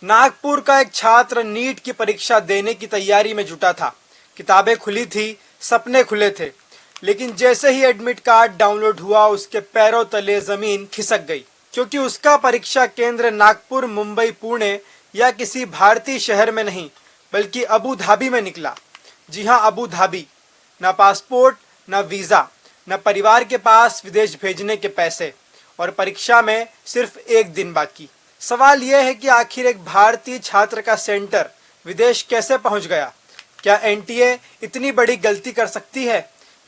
नागपुर का एक छात्र नीट की परीक्षा देने की तैयारी में जुटा था। किताबें खुली थी, सपने खुले थे, लेकिन जैसे ही एडमिट कार्ड डाउनलोड हुआ उसके पैरों तले जमीन खिसक गई, क्योंकि उसका परीक्षा केंद्र नागपुर, मुंबई, पुणे या किसी भारतीय शहर में नहीं बल्कि अबू धाबी में निकला। जी हाँ, अबू धाबी। न पासपोर्ट, न वीजा, न परिवार के पास विदेश भेजने के पैसे, और परीक्षा में सिर्फ एक दिन बाकी। सवाल यह है कि आखिर एक भारतीय छात्र का सेंटर विदेश कैसे पहुंच गया? क्या एनटीए इतनी बड़ी गलती कर सकती है,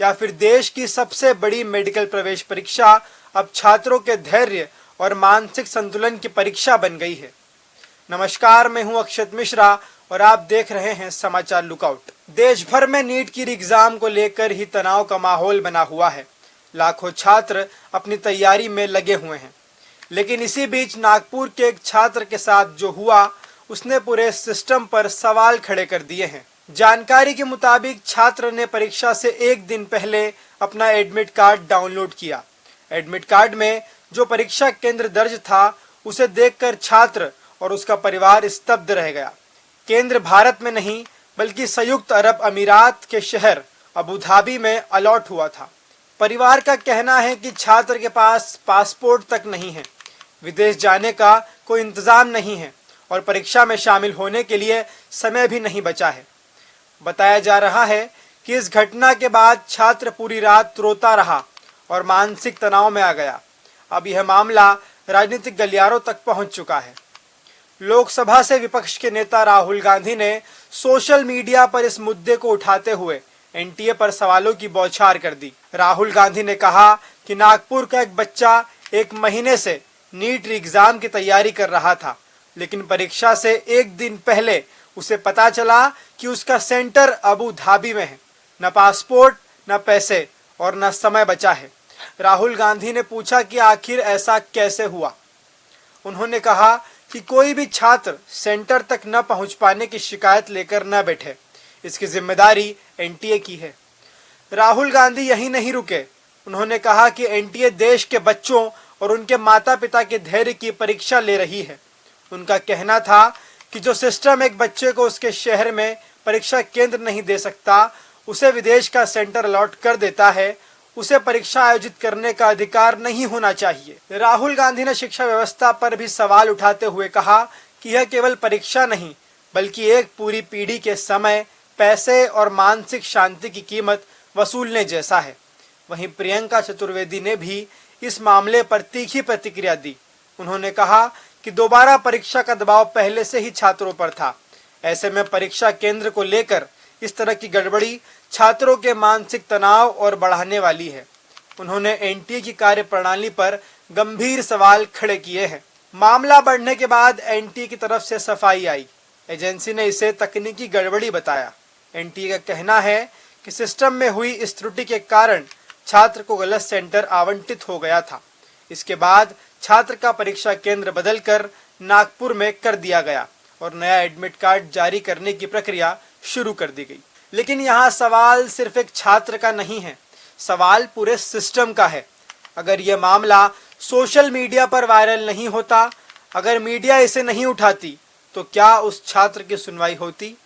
या फिर देश की सबसे बड़ी मेडिकल प्रवेश परीक्षा अब छात्रों के धैर्य और मानसिक संतुलन की परीक्षा बन गई है? नमस्कार, मैं हूं अक्षत मिश्रा और आप देख रहे हैं समाचार लुकआउट। देश भर में नीट की एग्जाम को लेकर ही तनाव का माहौल बना हुआ है। लाखों छात्र अपनी तैयारी में लगे हुए हैं, लेकिन इसी बीच नागपुर के एक छात्र के साथ जो हुआ उसने पूरे सिस्टम पर सवाल खड़े कर दिए हैं। जानकारी के मुताबिक छात्र ने परीक्षा से एक दिन पहले अपना एडमिट कार्ड डाउनलोड किया। एडमिट कार्ड में जो परीक्षा केंद्र दर्ज था उसे देखकर छात्र और उसका परिवार स्तब्ध रह गया। केंद्र भारत में नहीं बल्कि संयुक्त अरब अमीरात के शहर अबू धाबी में अलॉट हुआ था। परिवार का कहना है कि छात्र के पास पासपोर्ट तक नहीं है, विदेश जाने का कोई इंतजाम नहीं है और परीक्षा में शामिल होने के लिए समय भी नहीं बचा है। बताया जा रहा है कि इस घटना के बाद छात्र पूरी रात रोता रहा और मानसिक तनाव में आ गया। अब यह मामला राजनीतिक गलियारों तक पहुंच चुका है। लोकसभा से विपक्ष के नेता राहुल गांधी ने सोशल मीडिया पर इस मुद्दे को उठाते हुए एनटीए पर सवालों की बौछार कर दी। राहुल गांधी ने कहा कि नागपुर का एक बच्चा एक महीने से नीट एग्जाम की तैयारी कर रहा था, लेकिन परीक्षा से एक दिन पहले उसे पता चला कि उसका सेंटर अबू धाबी में है। न पासपोर्ट, न पैसे और न समय बचा है। राहुल गांधी ने पूछा कि आखिर ऐसा कैसे हुआ। उन्होंने कहा कि कोई भी छात्र सेंटर तक न पहुंच पाने की शिकायत लेकर न बैठे, इसकी जिम्मेदारी एनटीए की है। राहुल गांधी यहीं नहीं रुके। उन्होंने कहा कि एनटीए देश के बच्चों और उनके माता पिता के धैर्य की परीक्षा ले रही है। उनका कहना था कि जो सिस्टम एक बच्चे को उसके शहर में परीक्षा केंद्र नहीं दे सकता, उसे विदेश का सेंटर अलॉट कर देता है, उसे परीक्षा आयोजित करने का अधिकार नहीं होना चाहिए। राहुल गांधी ने शिक्षा व्यवस्था पर भी सवाल उठाते हुए कहा कि यह केवल परीक्षा नहीं बल्कि एक पूरी पीढ़ी के समय, पैसे और मानसिक शांति की कीमत वसूलने जैसा है। वहीं प्रियंका चतुर्वेदी ने भी इस मामले पर तीखी प्रतिक्रिया दी। उन्होंने कहा कि दोबारा परीक्षा का दबाव पहले से ही छात्रों पर था। ऐसे में परीक्षा केंद्र को लेकर इस तरह की गड़बड़ी छात्रों के मानसिक तनाव और बढ़ाने वाली है। उन्होंने एनटीए की कार्यप्रणाली पर गंभीर सवाल खड़े किए हैं। मामला बढ़ने के बाद एनटीए की तरफ से सफाई आई। एजेंसी ने इसे तकनीकी गड़बड़ी बताया। एनटीए का कहना है कि सिस्टम में हुई इस त्रुटि के कारण छात्र को गलत सेंटर आवंटित हो गया था। इसके बाद छात्र का परीक्षा केंद्र बदलकर नागपुर में कर दिया गया और नया एडमिट कार्ड जारी करने की प्रक्रिया शुरू कर दी गई। लेकिन यहाँ सवाल सिर्फ एक छात्र का नहीं है, सवाल पूरे सिस्टम का है। अगर यह मामला सोशल मीडिया पर वायरल नहीं होता, अगर मीडिया इसे नहीं उठाती, तो क्या उस छात्र की सुनवाई होती?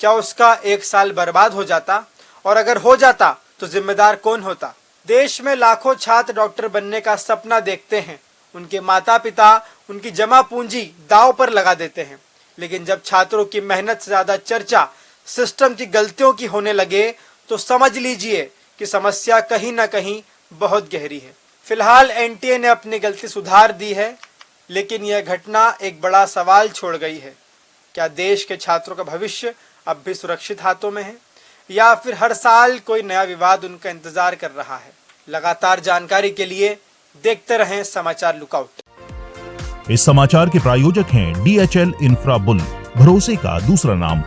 क्या उसका एक साल बर्बाद हो जाता? और अगर हो जाता तो जिम्मेदार कौन होता? देश में लाखों छात्र डॉक्टर बनने का सपना देखते हैं। उनके माता पिता उनकी जमा पूंजी दांव पर लगा देते हैं, लेकिन जब छात्रों की मेहनत से ज्यादा चर्चा सिस्टम की गलतियों की होने लगे तो समझ लीजिए कि समस्या कहीं ना कहीं बहुत गहरी है। फिलहाल एनटीए ने अपनी गलती सुधार दी है, लेकिन यह घटना एक बड़ा सवाल छोड़ गई है। क्या देश के छात्रों का भविष्य अब भी सुरक्षित हाथों में है, या फिर हर साल कोई नया विवाद उनका इंतजार कर रहा है? लगातार जानकारी के लिए देखते रहें समाचार लुकआउट। इस समाचार के प्रायोजक हैं DHL इंफ्रा बुल, भरोसे का दूसरा नाम।